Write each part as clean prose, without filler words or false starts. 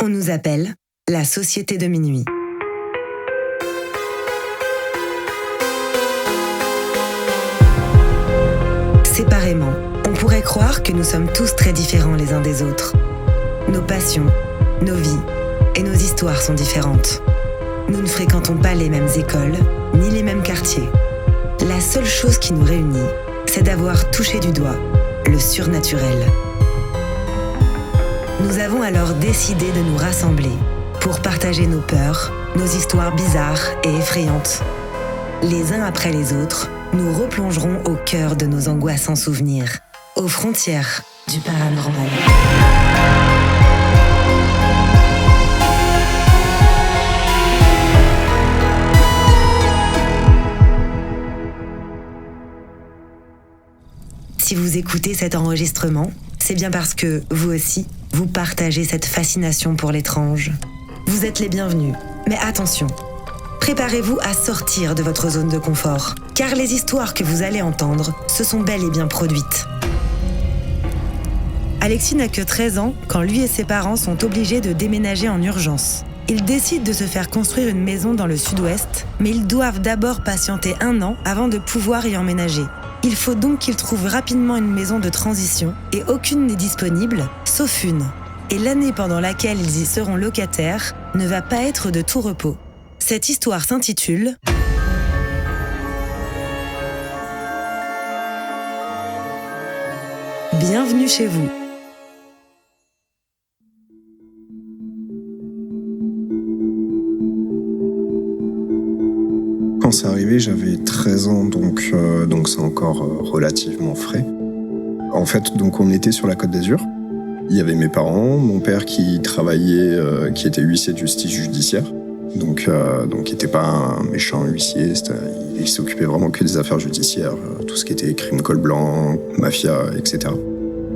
On nous appelle la Société de minuit. Séparément, on pourrait croire que nous sommes tous très différents les uns des autres. Nos passions, nos vies et nos histoires sont différentes. Nous ne fréquentons pas les mêmes écoles, ni les mêmes quartiers. La seule chose qui nous réunit, c'est d'avoir touché du doigt le surnaturel. Nous avons alors décidé de nous rassembler pour partager nos peurs, nos histoires bizarres et effrayantes. Les uns après les autres, nous replongerons au cœur de nos angoissants souvenirs, aux frontières du paranormal. Si vous écoutez cet enregistrement, c'est bien parce que, vous aussi, vous partagez cette fascination pour l'étrange. Vous êtes les bienvenus, mais attention, préparez-vous à sortir de votre zone de confort, car les histoires que vous allez entendre se sont bel et bien produites. Alexis n'a que 13 ans quand lui et ses parents sont obligés de déménager en urgence. Ils décident de se faire construire une maison dans le sud-ouest, mais ils doivent d'abord patienter 1 an avant de pouvoir y emménager. Il faut donc qu'ils trouvent rapidement une maison de transition et aucune n'est disponible, sauf une. Et l'année pendant laquelle ils y seront locataires ne va pas être de tout repos. Cette histoire s'intitule « Bienvenue chez vous ». Quand c'est arrivé, j'avais 13 ans, donc c'est encore relativement frais. En fait, donc on était sur la Côte d'Azur. Il y avait mes parents, mon père qui travaillait, qui était huissier de justice judiciaire. Donc il n'était pas un méchant huissier, il s'occupait vraiment que des affaires judiciaires, tout ce qui était crime col blanc, mafia, etc.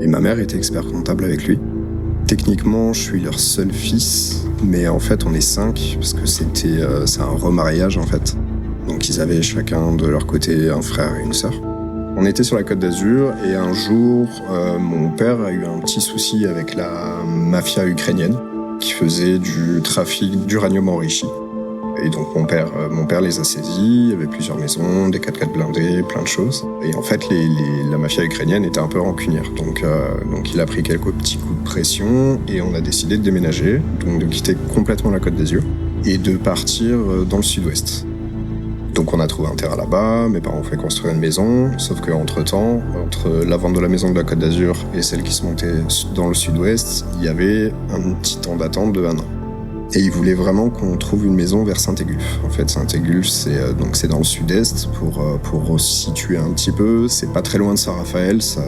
Et ma mère était expert comptable avec lui. Techniquement, je suis leur seul fils, mais en fait on est 5, parce que c'est un remariage en fait. Donc ils avaient chacun de leur côté un frère et une sœur. On était sur la Côte d'Azur et un jour, mon père a eu un petit souci avec la mafia ukrainienne qui faisait du trafic d'uranium enrichi. Et donc mon père les a saisis, il y avait plusieurs maisons, des 4x4 blindés, plein de choses. Et en fait, la mafia ukrainienne était un peu rancunière. Donc il a pris quelques petits coups de pression et on a décidé de déménager, donc de quitter complètement la Côte d'Azur et de partir dans le sud-ouest. Donc on a trouvé un terrain là-bas, mes parents ont fait construire une maison, sauf qu'entre-temps, entre la vente de la maison de la Côte d'Azur et celle qui se montait dans le sud-ouest, il y avait un petit temps d'attente de 1 an. Et ils voulaient vraiment qu'on trouve une maison vers Saint-Égulphe. En fait, Saint-Égulphe, c'est dans le sud-est, pour situer un petit peu. C'est pas très loin de Saint-Raphaël, ça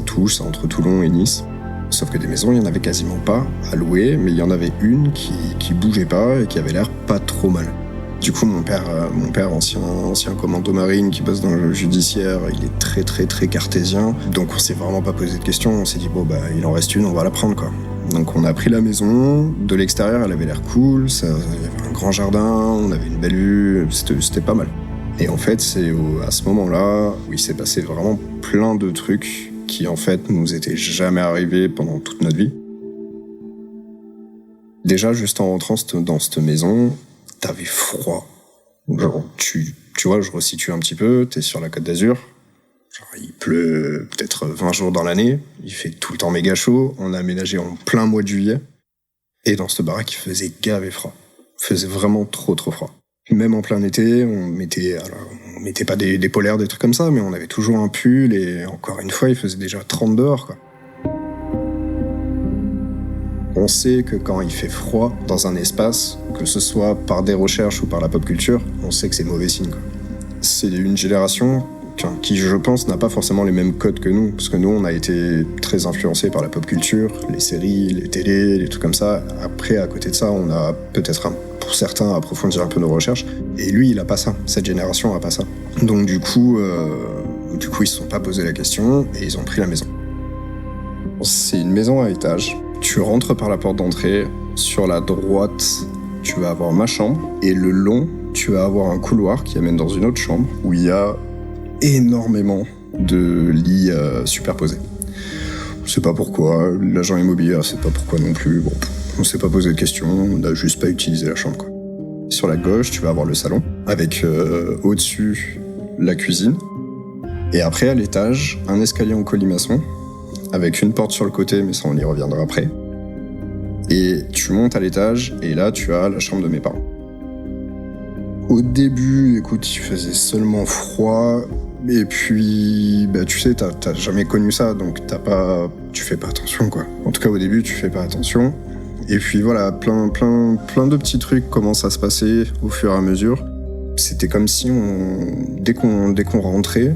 touche, c'est entre Toulon et Nice. Sauf que des maisons, il y en avait quasiment pas à louer, mais il y en avait une qui bougeait pas et qui avait l'air pas trop mal. Du coup, mon père, ancien commando marine qui bosse dans le judiciaire, il est très très très cartésien. Donc on s'est vraiment pas posé de questions, on s'est dit il en reste une, on va la prendre quoi. Donc on a pris la maison, de l'extérieur elle avait l'air cool, il y avait un grand jardin, on avait une belle vue, c'était pas mal. Et en fait, c'est à ce moment-là où il s'est passé vraiment plein de trucs qui en fait nous étaient jamais arrivés pendant toute notre vie. Déjà, juste en rentrant dans cette maison, t'avais froid. Genre, tu vois, je resitue un petit peu, t'es sur la Côte d'Azur. Genre, il pleut peut-être 20 jours dans l'année. Il fait tout le temps méga chaud. On a aménagé en plein mois de juillet. Et dans cette baraque, il faisait gavé froid. Il faisait vraiment trop froid. Même en plein été, on mettait pas des polaires, des trucs comme ça, mais on avait toujours un pull et encore une fois, il faisait déjà 30 dehors, quoi. On sait que quand il fait froid dans un espace, que ce soit par des recherches ou par la pop culture, on sait que c'est mauvais signe, quoi. C'est une génération qui, je pense, n'a pas forcément les mêmes codes que nous, parce que nous, on a été très influencés par la pop culture, les séries, les télés, les trucs comme ça. Après, à côté de ça, on a peut-être, pour certains, approfondi un peu nos recherches. Et lui, il a pas ça. Cette génération a pas ça. Donc du coup, ils se sont pas posé la question et ils ont pris la maison. C'est une maison à étage. Tu rentres par la porte d'entrée, sur la droite, tu vas avoir ma chambre, et le long, tu vas avoir un couloir qui amène dans une autre chambre, où il y a énormément de lits superposés. Je sais pas pourquoi, l'agent immobilier, je sais pas pourquoi non plus, bon, On s'est pas posé de questions, on n'a juste pas utilisé la chambre, quoi. Sur la gauche, tu vas avoir le salon, avec au-dessus la cuisine. Et après, à l'étage, un escalier en colimaçon, avec une porte sur le côté, mais ça on y reviendra après. Et tu montes à l'étage, et là tu as la chambre de mes parents. Au début, écoute, il faisait seulement froid, et puis, tu sais, t'as jamais connu ça, donc tu fais pas attention, quoi. En tout cas, au début, tu fais pas attention. Et puis voilà, plein de petits trucs commencent à se passer au fur et à mesure. C'était comme si dès qu'on rentrait,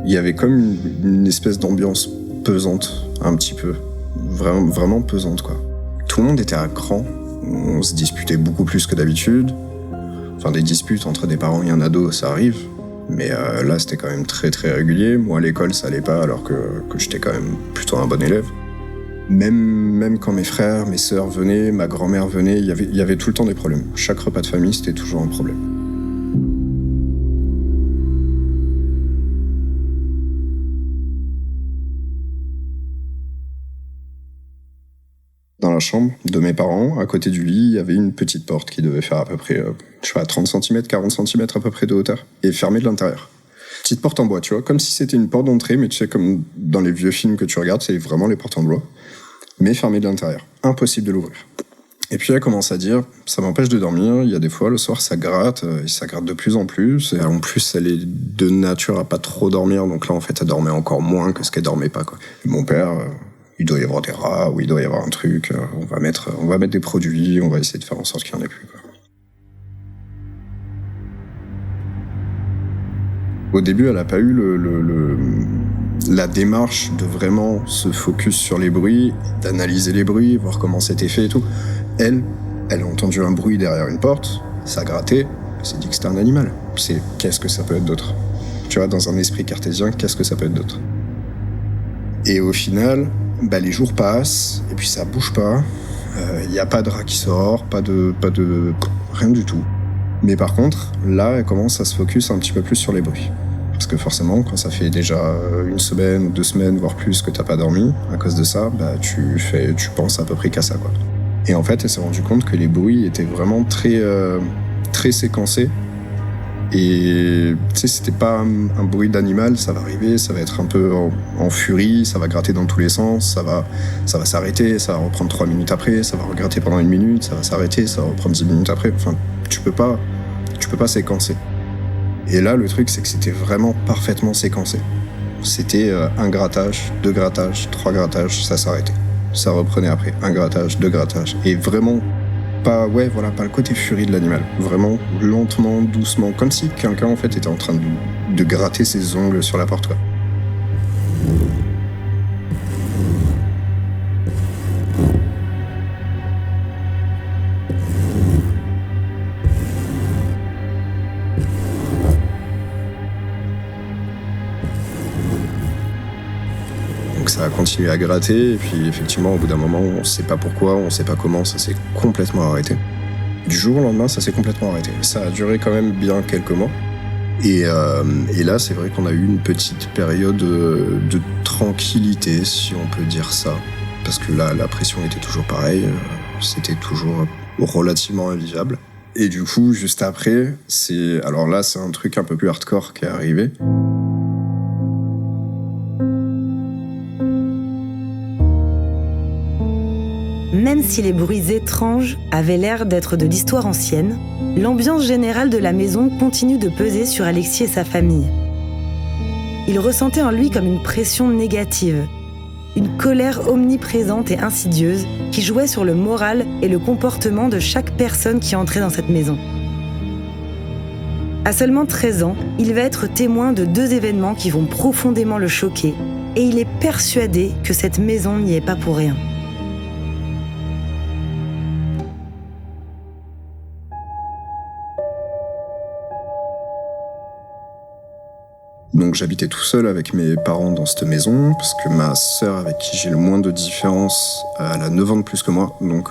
il y avait comme une espèce d'ambiance pesante, un petit peu. Vraiment pesante, quoi. Tout le monde était à cran, on se disputait beaucoup plus que d'habitude. Enfin, des disputes entre des parents et un ado, ça arrive. Mais là, c'était quand même très très régulier. Moi, à l'école, ça allait pas, alors que j'étais quand même plutôt un bon élève. Même quand mes frères, mes sœurs venaient, ma grand-mère venait, il y avait tout le temps des problèmes. Chaque repas de famille, c'était toujours un problème. Dans la chambre de mes parents, à côté du lit, il y avait une petite porte qui devait faire à peu près, 30 cm, 40 cm à peu près de hauteur, et fermée de l'intérieur. Petite porte en bois, tu vois, comme si c'était une porte d'entrée, mais tu sais, comme dans les vieux films que tu regardes, c'est vraiment les portes en bois, mais fermée de l'intérieur. Impossible de l'ouvrir. Et puis elle commence à dire, ça m'empêche de dormir, il y a des fois, le soir, ça gratte, et ça gratte de plus en plus, et en plus, elle est de nature à pas trop dormir, donc là, en fait, elle dormait encore moins que ce qu'elle dormait pas, quoi. Et mon père... il doit y avoir des rats, ou il doit y avoir un truc, on va mettre des produits, on va essayer de faire en sorte qu'il n'y en ait plus, quoi. Au début, elle n'a pas eu la démarche de vraiment se focus sur les bruits, d'analyser les bruits, voir comment c'était fait et tout. Elle a entendu un bruit derrière une porte, ça grattait, elle s'est dit que c'était un animal. Qu'est-ce que ça peut être d'autre ? Tu vois, dans un esprit cartésien, qu'est-ce que ça peut être d'autre ? Et au final... les jours passent, et puis ça bouge pas. Il n'y a pas de rat qui sort, pas de rien du tout. Mais par contre, là, elle commence à se focus un petit peu plus sur les bruits. Parce que forcément, quand ça fait déjà 1 semaine ou 2 semaines, voire plus, que t'as pas dormi, à cause de ça, tu penses à peu près qu'à ça, quoi. Et en fait, elle s'est rendue compte que les bruits étaient vraiment très, très séquencés. Et tu sais, c'était pas un bruit d'animal, ça va arriver, ça va être un peu en furie, ça va gratter dans tous les sens, ça va s'arrêter, ça va reprendre 3 minutes après, ça va regratter pendant 1 minute, ça va s'arrêter, ça va reprendre 10 minutes après. Enfin, tu peux pas séquencer. Et là, le truc, c'est que c'était vraiment parfaitement séquencé. C'était 1 grattage, 2 grattages, 3 grattages, ça s'arrêtait. Ça reprenait après, 1 grattage, 2 grattages. Et vraiment... pas le côté furie de l'animal. Vraiment lentement, doucement, comme si quelqu'un en fait était en train de gratter ses ongles sur la porte, quoi. Donc ça a continué à gratter, et puis effectivement, au bout d'un moment, on sait pas pourquoi, on sait pas comment, ça s'est complètement arrêté. Du jour au lendemain, ça s'est complètement arrêté. Ça a duré quand même bien quelques mois. Et là, c'est vrai qu'on a eu une petite période de tranquillité, si on peut dire ça. Parce que là, la pression était toujours pareille, c'était toujours relativement invivable. Et du coup, juste après, alors là, c'est un truc un peu plus hardcore qui est arrivé. Même si les bruits étranges avaient l'air d'être de l'histoire ancienne, l'ambiance générale de la maison continue de peser sur Alexis et sa famille. Il ressentait en lui comme une pression négative, une colère omniprésente et insidieuse qui jouait sur le moral et le comportement de chaque personne qui entrait dans cette maison. À seulement 13 ans, il va être témoin de 2 événements qui vont profondément le choquer, et il est persuadé que cette maison n'y est pas pour rien. Donc j'habitais tout seul avec mes parents dans cette maison, parce que ma sœur, avec qui j'ai le moins de différence, elle a 9 ans de plus que moi, donc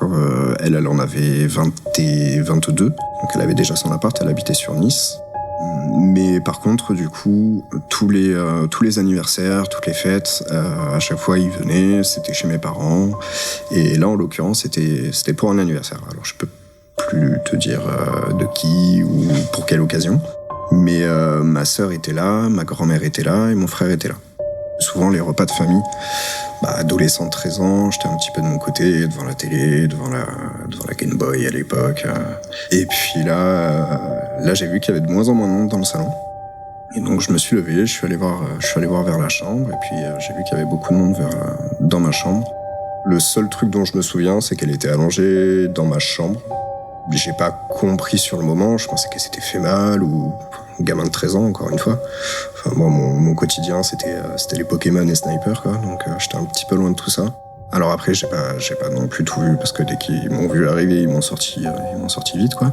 elle en avait 20 et 22, donc elle avait déjà son appart, elle habitait sur Nice. Mais par contre, du coup, tous les anniversaires, toutes les fêtes, à chaque fois, ils venaient, c'était chez mes parents. Et là, en l'occurrence, c'était pour un anniversaire. Alors, je peux plus te dire de qui ou pour quelle occasion. Mais ma sœur était là, ma grand-mère était là et mon frère était là. Souvent, les repas de famille, adolescent de 13 ans, j'étais un petit peu de mon côté, devant la télé, devant la Game Boy à l'époque. Et puis là, j'ai vu qu'il y avait de moins en moins de monde dans le salon. Et donc, je me suis levé, je suis allé voir vers la chambre, et puis j'ai vu qu'il y avait beaucoup de monde dans ma chambre. Le seul truc dont je me souviens, c'est qu'elle était allongée dans ma chambre. J'ai pas compris sur le moment, je pensais qu'elle s'était fait mal ou gamin de 13 ans, encore une fois. Enfin, moi, mon quotidien, c'était les Pokémon et Sniper, quoi. Donc, j'étais un petit peu loin de tout ça. Alors après, j'ai pas non plus tout vu, parce que dès qu'ils m'ont vu arriver, ils m'ont sorti vite, quoi.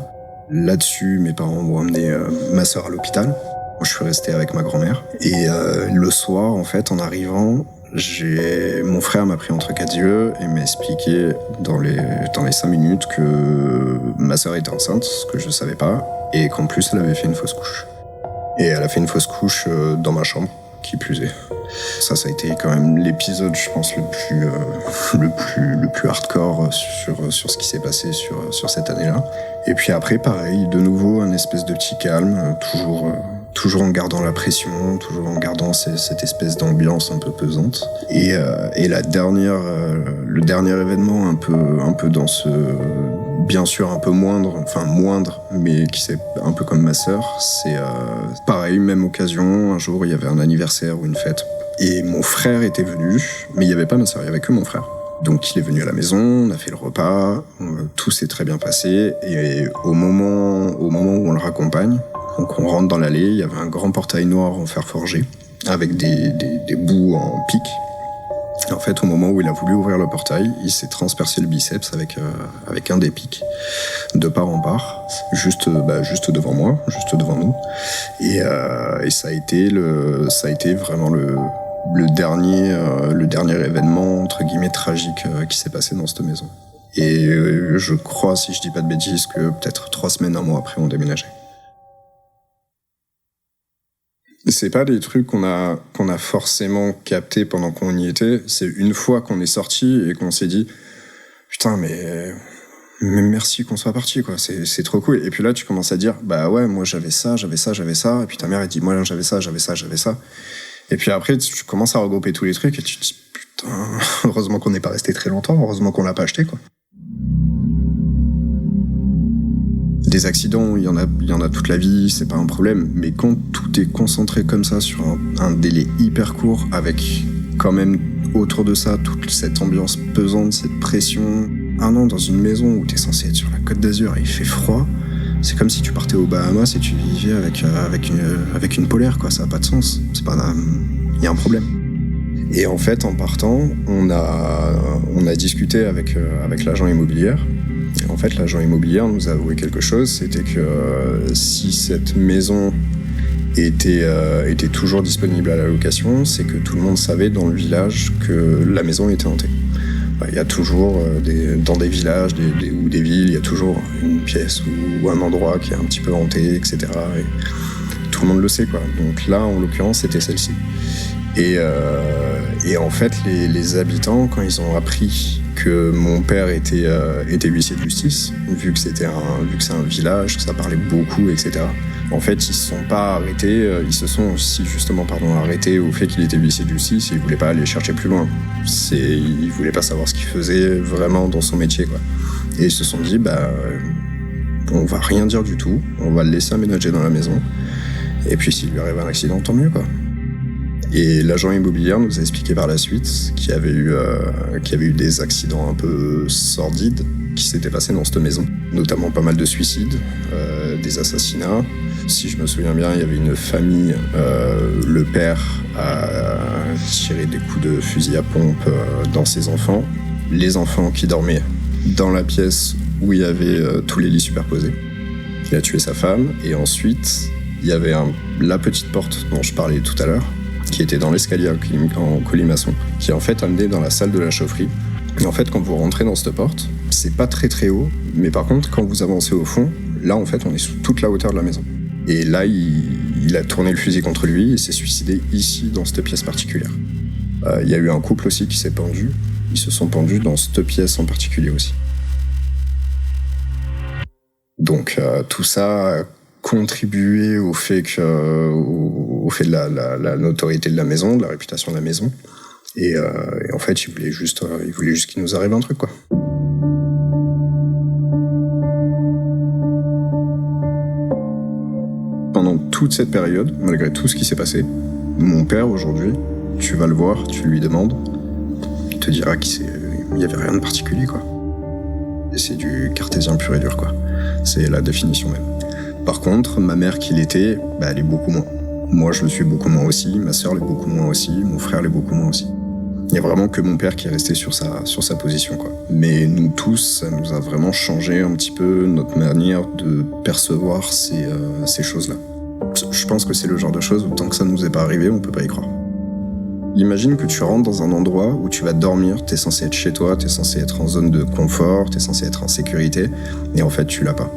Là-dessus, mes parents m'ont emmené ma sœur à l'hôpital. Moi, je suis resté avec ma grand-mère. Et le soir, en fait, en arrivant, mon frère m'a pris entre quatre yeux et m'a expliqué dans les 5 minutes que ma sœur était enceinte, ce que je savais pas, et qu'en plus, elle avait fait une fausse couche. Et elle a fait une fausse couche dans ma chambre, qui plus est. Ça a été quand même l'épisode, je pense, le plus hardcore sur ce qui s'est passé sur cette année-là. Et puis après, pareil, de nouveau, un espèce de petit calme, toujours en gardant la pression, toujours en gardant cette espèce d'ambiance un peu pesante. Et le dernier événement un peu dans ce... Bien sûr un peu moindre, mais qui c'est un peu comme ma sœur, c'est pareil, même occasion, un jour il y avait un anniversaire ou une fête, et mon frère était venu, mais il n'y avait pas ma sœur, il n'y avait que mon frère. Donc il est venu à la maison, on a fait le repas, tout s'est très bien passé, et au moment où on le raccompagne, donc on rentre dans l'allée, il y avait un grand portail noir en fer forgé, avec des bouts en pic. Et en fait, au moment où il a voulu ouvrir le portail, il s'est transpercé le biceps avec un des pics, de part en part, juste devant moi, juste devant nous. Et ça a été vraiment le dernier événement entre guillemets tragique qui s'est passé dans cette maison. Et je crois, si je dis pas de bêtises, que peut-être 3 semaines, 1 mois après, on déménageait. C'est pas des trucs qu'on a forcément capté pendant qu'on y était. C'est une fois qu'on est sorti et qu'on s'est dit putain, mais merci qu'on soit parti, quoi. C'est trop cool. Et puis là, tu commences à dire bah ouais, moi j'avais ça. Et puis ta mère elle dit moi j'avais ça. Et puis après, tu commences à regrouper tous les trucs et tu te dis putain, heureusement qu'on n'est pas resté très longtemps, heureusement qu'on l'a pas acheté, quoi. Des accidents, il y en a toute la vie, c'est pas un problème. Mais quand tout est concentré comme ça sur un délai hyper court, avec quand même autour de ça toute cette ambiance pesante, cette pression. Un an dans une maison où t'es censé être sur la Côte d'Azur et il fait froid, c'est comme si tu partais aux Bahamas et tu vivais avec une polaire, quoi. Ça a pas de sens. Il y a un problème. Et en fait, en partant, on a discuté avec l'agent immobilière. Et en fait, l'agent immobilière nous a avoué quelque chose, c'était que si cette maison était toujours disponible à la location, c'est que tout le monde savait dans le village que la maison était hantée. Il y a toujours, dans des villages ou des villes, il y a toujours une pièce ou un endroit qui est un petit peu hanté, etc. Et tout le monde le sait, quoi. Donc là, en l'occurrence, c'était celle-ci. Et en fait, les habitants, quand ils ont appris que mon père était huissier de justice, vu que c'est un village, que ça parlait beaucoup, etc. En fait, ils se sont pas arrêtés, ils se sont aussi justement arrêtés au fait qu'il était huissier de justice et ils voulaient pas aller chercher plus loin. Ils voulaient pas savoir ce qu'il faisait vraiment dans son métier, quoi. Et ils se sont dit, on va rien dire du tout, on va le laisser aménager dans la maison. Et puis s'il lui arrive un accident, tant mieux, quoi. Et l'agent immobilier nous a expliqué par la suite qu'il y avait eu des accidents un peu sordides qui s'étaient passés dans cette maison, notamment pas mal de suicides, des assassinats. Si je me souviens bien, il y avait une famille, le père a tiré des coups de fusil à pompe dans ses enfants, les enfants qui dormaient dans la pièce où il y avait tous les lits superposés. Il a tué sa femme et ensuite il y avait la petite porte dont je parlais tout à l'heure, qui était dans l'escalier en colimaçon, qui en fait amenait dans la salle de la chaufferie. Et en fait, quand vous rentrez dans cette porte, c'est pas très très haut, mais par contre, quand vous avancez au fond, là en fait, on est sous toute la hauteur de la maison. Et là, il a tourné le fusil contre lui et s'est suicidé ici, dans cette pièce particulière. Il y a eu un couple aussi qui s'est pendu. Ils se sont pendus dans cette pièce en particulier aussi. Donc tout ça a contribué au fait de la notoriété de la maison, de la réputation de la maison. Et en fait, il voulait juste qu'il nous arrive un truc, quoi. Pendant toute cette période, malgré tout ce qui s'est passé, mon père, aujourd'hui, tu vas le voir, tu lui demandes, il te dira qu'il n'y avait rien de particulier, quoi. Et c'est du cartésien pur et dur, quoi. C'est la définition même. Par contre, ma mère qui l'était, elle est beaucoup moins. Moi, je le suis beaucoup moins aussi, ma sœur l'est beaucoup moins aussi, mon frère l'est beaucoup moins aussi. Il n'y a vraiment que mon père qui est resté sur sa position, quoi. Mais nous tous, ça nous a vraiment changé un petit peu notre manière de percevoir ces choses-là. Je pense que c'est le genre de choses où tant que ça nous est pas arrivé, on peut pas y croire. Imagine que tu rentres dans un endroit où tu vas dormir, t'es censé être chez toi, t'es censé être en zone de confort, t'es censé être en sécurité, et en fait tu l'as pas.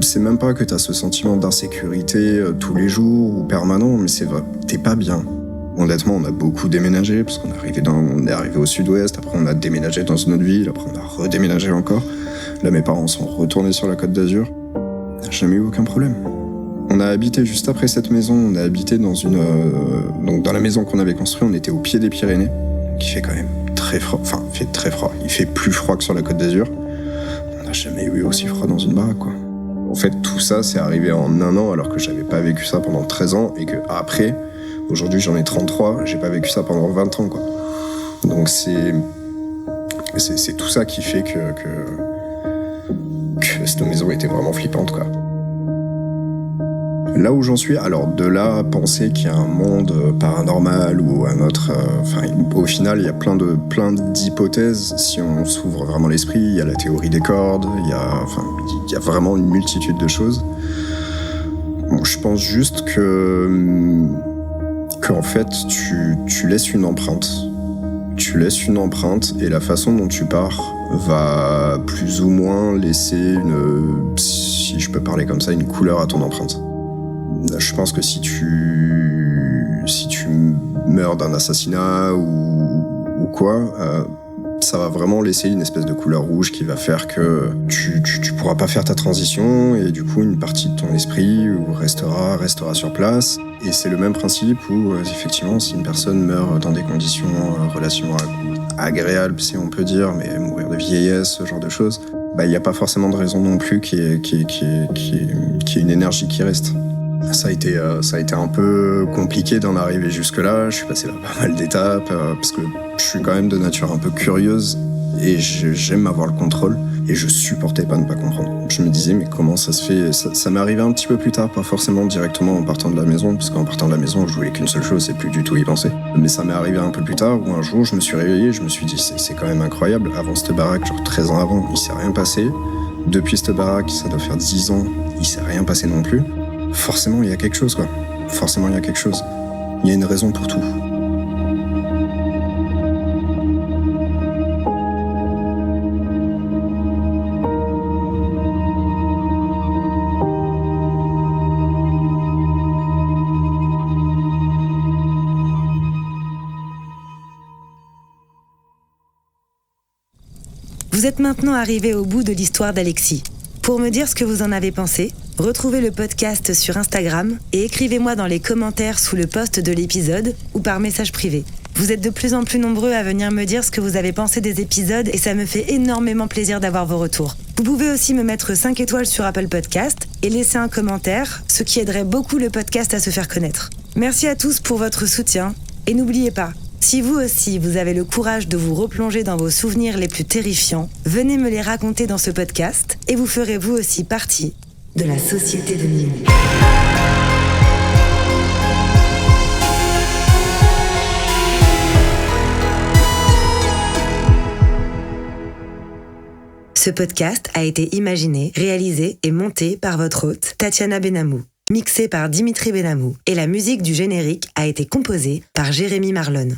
C'est même pas que t'as ce sentiment d'insécurité tous les jours ou permanent, mais c'est vrai, t'es pas bien. Honnêtement, on a beaucoup déménagé, parce qu'on est arrivé au sud-ouest, après on a déménagé dans une autre ville, après on a redéménagé encore. Là, mes parents sont retournés sur la Côte d'Azur. On n'a jamais eu aucun problème. On a habité juste après cette maison, on a habité dans donc dans la maison qu'on avait construite, on était au pied des Pyrénées, qui fait quand même très froid, enfin, il fait très froid. Il fait plus froid que sur la Côte d'Azur. On n'a jamais eu aussi froid dans une baraque, quoi. En fait, tout ça, c'est arrivé en un an, alors que j'avais pas vécu ça pendant 13 ans, et que après, aujourd'hui, j'en ai 33, j'ai pas vécu ça pendant 20 ans, quoi. Donc c'est tout ça qui fait que cette maison était vraiment flippante, quoi. Là où j'en suis, alors de là à penser qu'il y a un monde paranormal ou un autre, au final, il y a plein d'hypothèses. Si on s'ouvre vraiment l'esprit, il y a la théorie des cordes, il y a vraiment une multitude de choses. Bon, je pense juste qu'en fait, tu laisses une empreinte. Tu laisses une empreinte et la façon dont tu pars va plus ou moins laisser si je peux parler comme ça, une couleur à ton empreinte. Je pense que si tu meurs d'un assassinat ou quoi, ça va vraiment laisser une espèce de couleur rouge qui va faire que tu pourras pas faire ta transition et du coup une partie de ton esprit restera sur place. Et c'est le même principe où effectivement si une personne meurt dans des conditions relativement agréables, si on peut dire, mais mourir de vieillesse, ce genre de choses, il n'y a pas forcément de raison non plus qu'il y ait une énergie qui reste. Ça a été un peu compliqué d'en arriver jusque-là. Je suis passé par pas mal d'étapes parce que je suis quand même de nature un peu curieuse et j'aime avoir le contrôle et je supportais pas ne pas comprendre. Je me disais mais comment ça se fait ? Ça m'est arrivé un petit peu plus tard, pas forcément directement en partant de la maison, parce qu'en partant de la maison je voulais qu'une seule chose, c'est plus du tout y penser. Mais ça m'est arrivé un peu plus tard où un jour je me suis réveillé, je me suis dit c'est quand même incroyable. Avant cette baraque, genre 13 ans avant, il s'est rien passé. Depuis cette baraque, ça doit faire 10 ans, il s'est rien passé non plus. Forcément, il y a quelque chose, quoi. Forcément, il y a quelque chose. Il y a une raison pour tout. Vous êtes maintenant arrivé au bout de l'histoire d'Alexis. Pour me dire ce que vous en avez pensé, retrouvez le podcast sur Instagram et écrivez-moi dans les commentaires sous le post de l'épisode ou par message privé. Vous êtes de plus en plus nombreux à venir me dire ce que vous avez pensé des épisodes et ça me fait énormément plaisir d'avoir vos retours. Vous pouvez aussi me mettre 5 étoiles sur Apple Podcast et laisser un commentaire, ce qui aiderait beaucoup le podcast à se faire connaître. Merci à tous pour votre soutien et n'oubliez pas, si vous aussi vous avez le courage de vous replonger dans vos souvenirs les plus terrifiants, venez me les raconter dans ce podcast et vous ferez vous aussi partie de la société de Nîmes. Ce podcast a été imaginé, réalisé et monté par votre hôte, Tatiana Benamou, mixé par Dimitri Benamou, et la musique du générique a été composée par Jérémy Marlon.